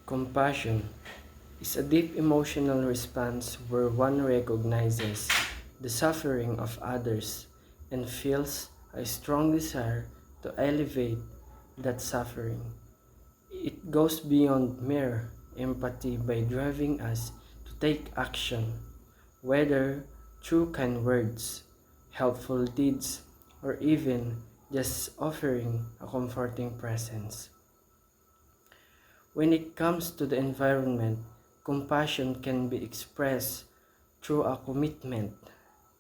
Compassion is a deep emotional response where one recognizes the suffering of others and feels a strong desire to elevate that suffering. It goes beyond mere empathy by driving us to take action, whether through kind words, helpful deeds, or even just offering a comforting presence. When it comes to the environment, compassion can be expressed through a commitment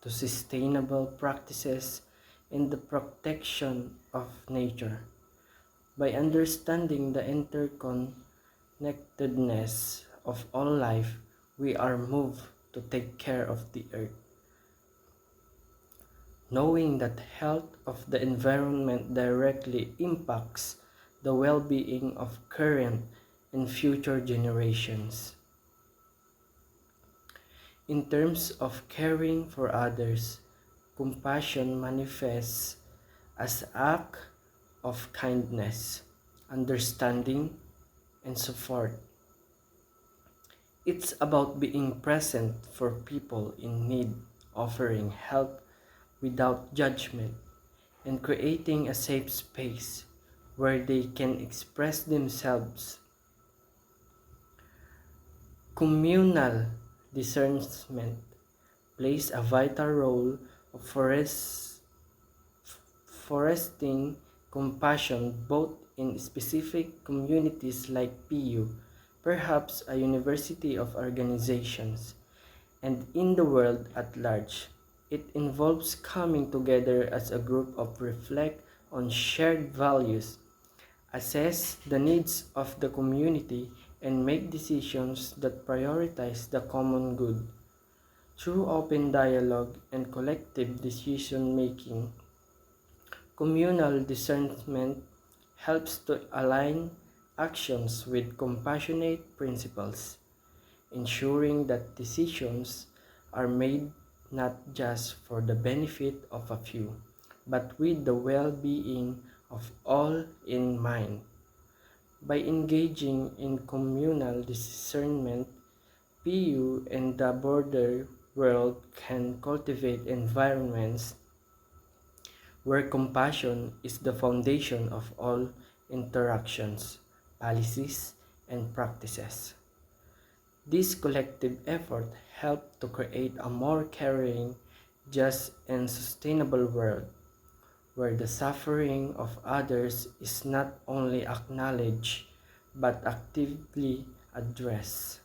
to sustainable practices and the protection of nature. By understanding the interconnectedness of all life, we are moved to take care of the earth. Knowing that health of the environment directly impacts the well-being of current and future generations. In terms of caring for others, compassion manifests as act of kindness, understanding, and support. It's about being present for people in need, offering help without judgment, and creating a safe space where they can express themselves. Communal discernment plays a vital role of foresting compassion both in specific communities like PU, perhaps a university of organizations, and in the world at large. It involves coming together as a group of reflect on shared values, assess the needs of the community, and make decisions that prioritize the common good. Through open dialogue and collective decision making, communal discernment helps to align actions with compassionate principles, ensuring that decisions are made not just for the benefit of a few, but with the well-being of all in mind. By engaging in communal discernment, PU and the broader world can cultivate environments where compassion is the foundation of all interactions, policies, and practices. This collective effort helps to create a more caring, just, and sustainable world where the suffering of others is not only acknowledged but actively addressed.